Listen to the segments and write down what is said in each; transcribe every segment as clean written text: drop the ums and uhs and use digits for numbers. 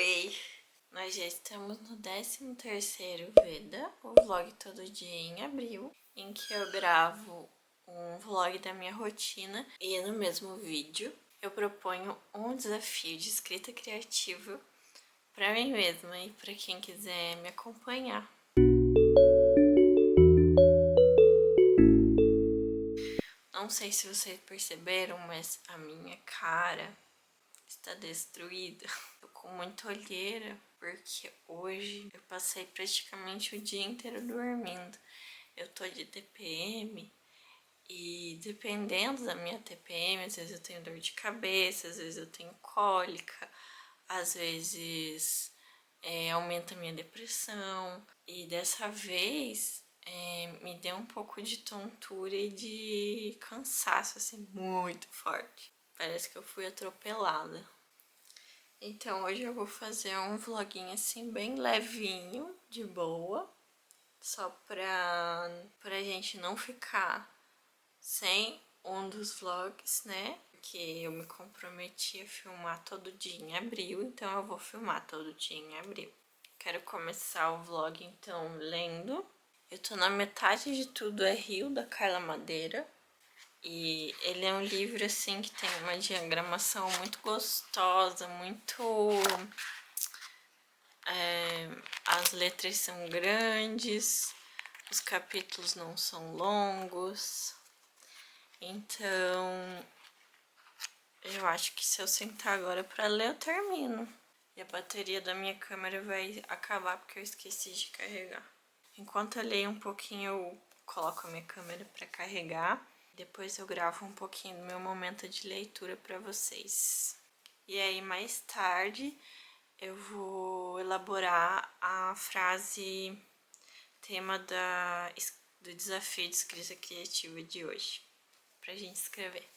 Oi! Nós já estamos no 13º Veda, o vlog todo dia em abril, em que eu gravo um vlog da minha rotina e no mesmo vídeo eu proponho um desafio de escrita criativa para mim mesma e para quem quiser me acompanhar. Não sei se vocês perceberam, mas a minha cara está destruída. Tô com muita olheira porque hoje eu passei praticamente o dia inteiro dormindo. Eu tô de TPM e dependendo da minha TPM, às vezes eu tenho dor de cabeça, às vezes eu tenho cólica, às vezes aumenta a minha depressão. E dessa vez me deu um pouco de tontura e de cansaço, assim, muito forte. Parece que eu fui atropelada. Então hoje eu vou fazer um vloguinho assim bem levinho, de boa, só pra gente não ficar sem um dos vlogs, né? Porque eu me comprometi a filmar todo dia em abril, então eu vou filmar todo dia em abril. Quero começar o vlog então lendo. Eu tô na metade de Tudo é Rio, da Carla Madeira. E ele é um livro, assim, que tem uma diagramação muito gostosa, muito... as letras são grandes, os capítulos não são longos. Então, eu acho que se eu sentar agora pra ler, eu termino. E a bateria da minha câmera vai acabar porque eu esqueci de carregar. Enquanto eu leio um pouquinho, eu coloco a minha câmera pra carregar. Depois eu gravo um pouquinho do meu momento de leitura para vocês. E aí mais tarde eu vou elaborar a frase tema do desafio de escrita criativa de hoje, pra gente escrever.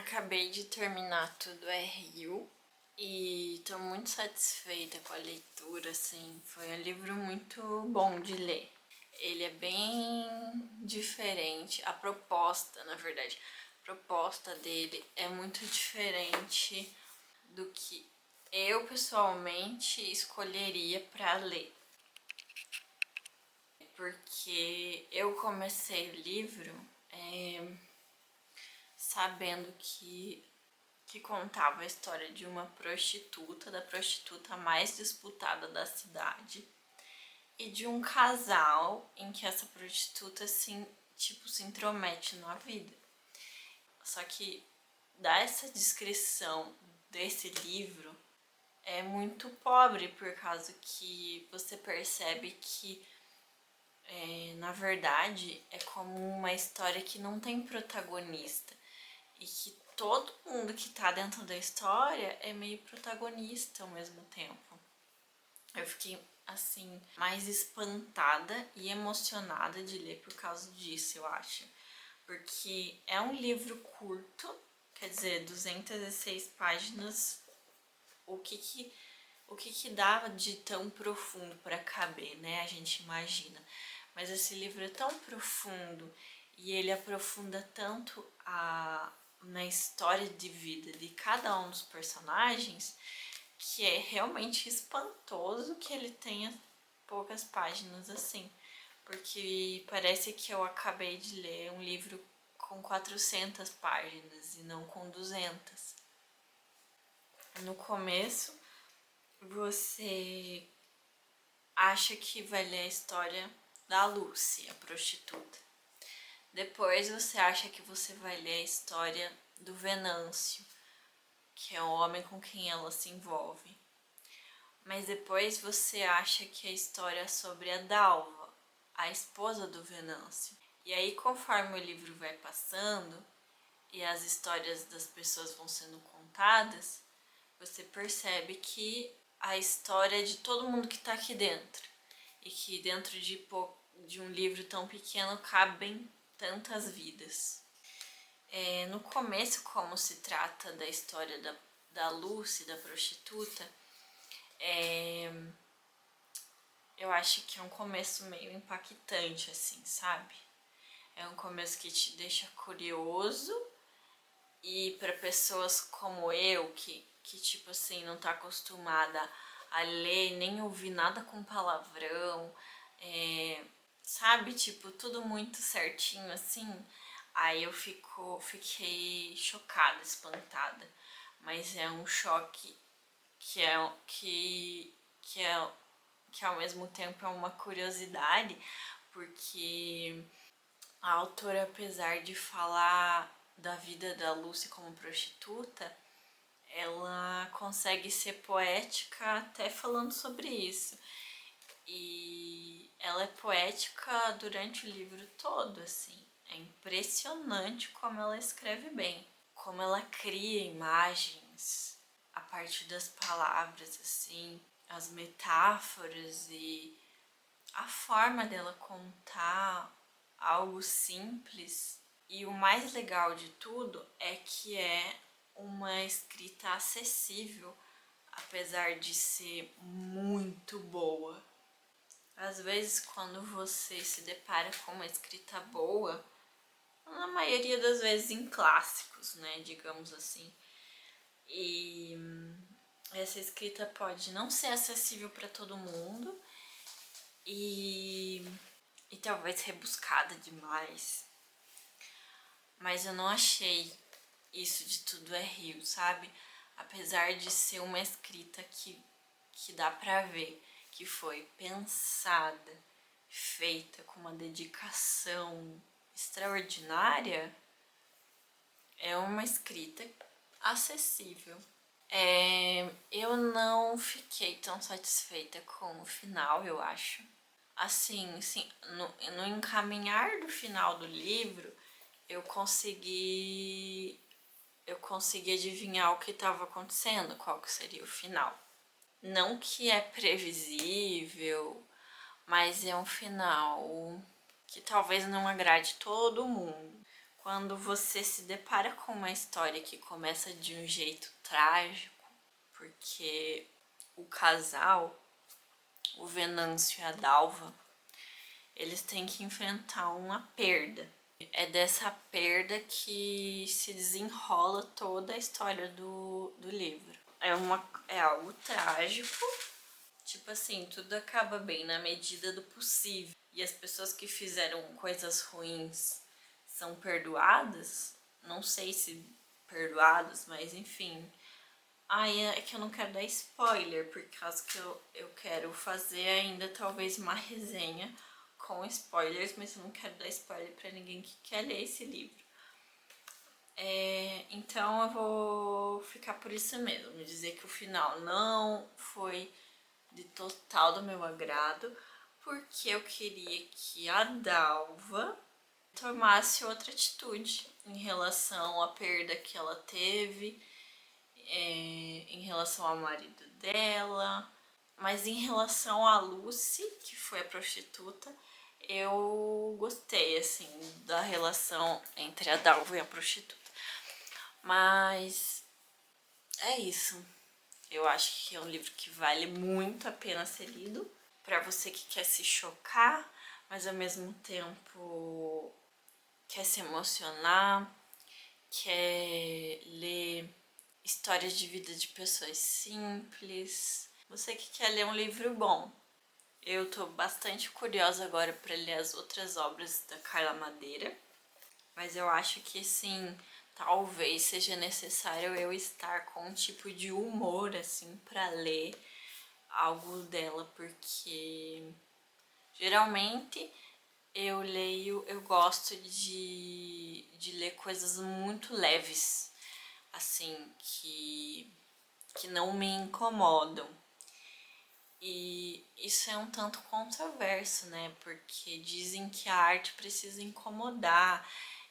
Acabei de terminar Tudo é Rio e tô muito satisfeita com a leitura, assim. Foi um livro muito bom de ler. Ele é bem diferente, a proposta, na verdade, a proposta dele é muito diferente do que eu pessoalmente escolheria para ler. Porque eu comecei o livro sabendo que contava a história de uma prostituta, da prostituta mais disputada da cidade, e de um casal em que essa prostituta se intromete na vida. Só que dar essa descrição desse livro é muito pobre, por causa que você percebe que na verdade é como uma história que não tem protagonista e que todo mundo que tá dentro da história é meio protagonista ao mesmo tempo. Eu fiquei assim mais espantada e emocionada de ler por causa disso, eu acho. Porque é um livro curto, quer dizer, 206 páginas. O que dava de tão profundo para caber, né? A gente imagina. Mas esse livro é tão profundo e ele aprofunda tanto na história de vida de cada um dos personagens que é realmente espantoso que ele tenha poucas páginas assim. Porque parece que eu acabei de ler um livro com 400 páginas e não com 200. No começo, você acha que vai ler a história da Lucy, a prostituta. Depois você acha que você vai ler a história do Venâncio, que é o homem com quem ela se envolve. Mas depois você acha que a história é sobre a Dalva, a esposa do Venâncio. E aí, conforme o livro vai passando e as histórias das pessoas vão sendo contadas, você percebe que a história é de todo mundo que tá aqui dentro. E que dentro de um livro tão pequeno cabem tantas vidas. No começo, como se trata da história da Lucy, da prostituta, eu acho que é um começo meio impactante, assim, sabe? É um começo que te deixa curioso e para pessoas como eu, que tipo assim, não tá acostumada a ler, nem ouvir nada com palavrão, sabe? Tipo, tudo muito certinho assim. Aí eu fiquei chocada, espantada. Mas é um choque que que ao mesmo tempo é uma curiosidade, porque a autora, apesar de falar da vida da Lucy como prostituta, ela consegue ser poética até falando sobre isso. E ela é poética durante o livro todo, assim. É impressionante como ela escreve bem, como ela cria imagens a partir das palavras, assim, as metáforas e a forma dela contar algo simples. E o mais legal de tudo é que é uma escrita acessível, apesar de ser muito boa. Às vezes, quando você se depara com uma escrita boa, na maioria das vezes em clássicos, né, digamos assim, e essa escrita pode não ser acessível para todo mundo e talvez rebuscada demais, mas eu não achei isso de Tudo é Rio, sabe? Apesar de ser uma escrita que dá pra ver que foi pensada, feita com uma dedicação extraordinária, é uma escrita acessível. Eu não fiquei tão satisfeita com o final, eu acho. Assim, no encaminhar do final do livro, eu consegui adivinhar o que estava acontecendo, qual que seria o final. Não que é previsível, mas é um final que talvez não agrade todo mundo. quando você se depara com uma história que começa de um jeito trágico, porque o casal, o Venâncio e a Dalva, eles têm que enfrentar uma perda. É dessa perda que se desenrola toda a história do livro. É algo trágico, tipo assim, tudo acaba bem na medida do possível. E as pessoas que fizeram coisas ruins são perdoadas. Não sei se perdoadas, mas enfim. Ai, é que eu não quero dar spoiler, por causa que eu quero fazer ainda talvez uma resenha com spoilers, mas eu não quero dar spoiler pra ninguém que quer ler esse livro. Então eu vou ficar por isso mesmo, dizer que o final não foi de total do meu agrado, porque eu queria que a Dalva tomasse outra atitude em relação à perda que ela teve, em relação ao marido dela, mas em relação a Lucy, que foi a prostituta, eu gostei, assim, da relação entre a Dalva e a prostituta. Mas é isso. Eu acho que é um livro que vale muito a pena ser lido. Pra você que quer se chocar, mas ao mesmo tempo quer se emocionar, quer ler histórias de vida de pessoas simples. Você que quer ler um livro bom. Eu tô bastante curiosa agora para ler as outras obras da Carla Madeira, mas eu acho que sim, talvez seja necessário eu estar com um tipo de humor assim para ler algo dela, porque geralmente eu gosto de ler coisas muito leves, assim, que não me incomodam. E isso é um tanto controverso, né? Porque dizem que a arte precisa incomodar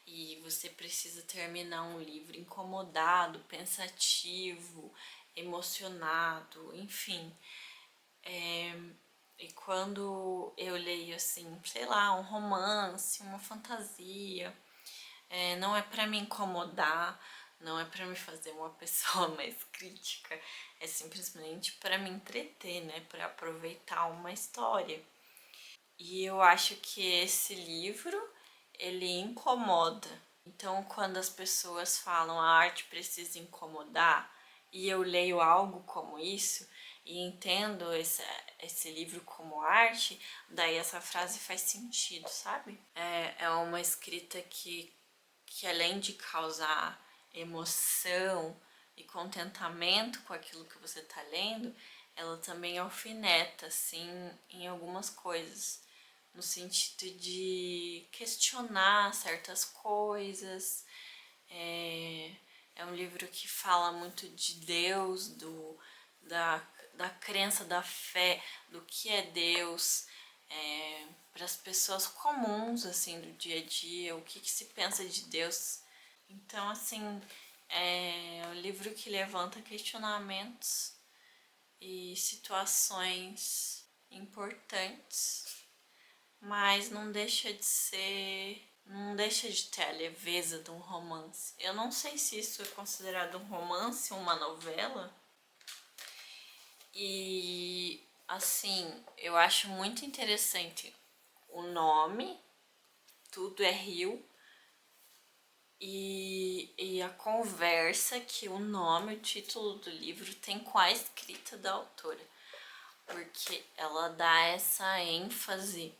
e você precisa terminar um livro incomodado, pensativo, emocionado, enfim. E quando eu leio assim, sei lá, um romance, uma fantasia, não é para me incomodar, não é para me fazer uma pessoa mais crítica, é simplesmente para me entreter, né, para aproveitar uma história. E eu acho que esse livro, ele incomoda. Então, quando as pessoas falam a arte precisa incomodar, e eu leio algo como isso, e entendo esse livro como arte, daí essa frase faz sentido, sabe? É uma escrita que além de causar emoção e contentamento com aquilo que você está lendo, ela também alfineta, assim, em algumas coisas, no sentido de questionar certas coisas. É um livro que fala muito de Deus, da crença, da fé, do que é Deus, para as pessoas comuns, assim, do dia a dia, o que se pensa de Deus. Então, assim, é um livro que levanta questionamentos e situações importantes, mas não deixa de ser, não deixa de ter a leveza de um romance. Eu não sei se isso é considerado um romance ou uma novela. E assim, eu acho muito interessante o nome, Tudo é Rio, e a conversa que o nome, o título do livro tem com a escrita da autora, porque ela dá essa ênfase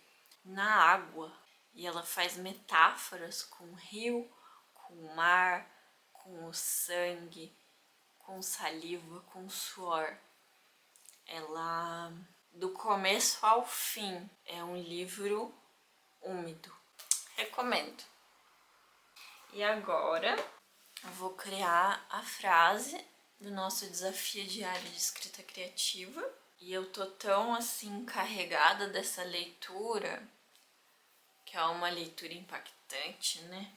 na água e ela faz metáforas com o rio, com o mar, com o sangue, com saliva, com suor. Ela, do começo ao fim, é um livro úmido. Recomendo. E agora eu vou criar a frase do nosso desafio diário de escrita criativa. E eu tô tão assim carregada dessa leitura, que é uma leitura impactante, né?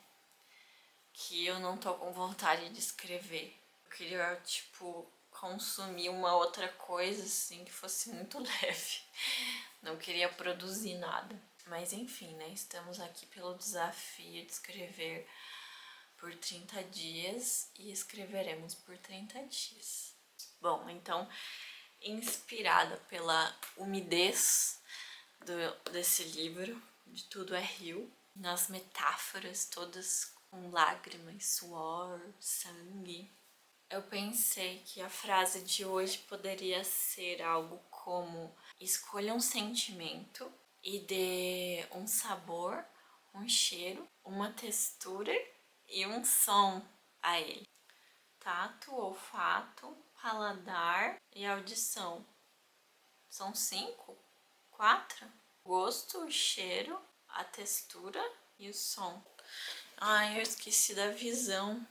Que eu não tô com vontade de escrever. Eu queria, tipo, consumir uma outra coisa assim que fosse muito leve. Não queria produzir nada. Mas enfim, né? Estamos aqui pelo desafio de escrever por 30 dias e escreveremos por 30 dias. Bom, então, inspirada pela umidez desse livro, de tudo é rio, nas metáforas todas com lágrimas, suor, sangue, eu pensei que a frase de hoje poderia ser algo como: escolha um sentimento e dê um sabor, um cheiro, uma textura e um som a ele. Tato, olfato, paladar e audição. São 5? 4? Gosto, o cheiro, a textura e o som. Ai, eu esqueci da visão.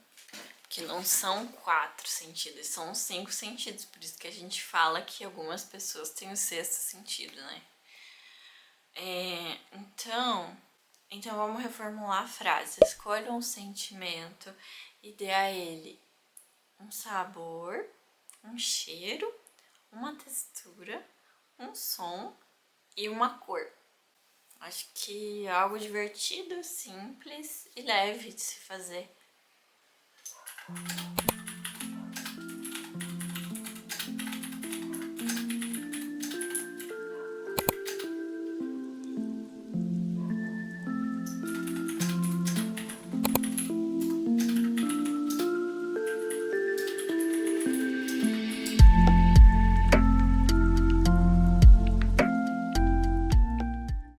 Que não são 4 sentidos, são 5 sentidos. Por isso que a gente fala que algumas pessoas têm o 6º sentido, né? Então vamos reformular a frase. Escolha um sentimento e dê a ele um sabor, um cheiro, uma textura, um som e uma cor. Acho que é algo divertido, simples e leve de se fazer.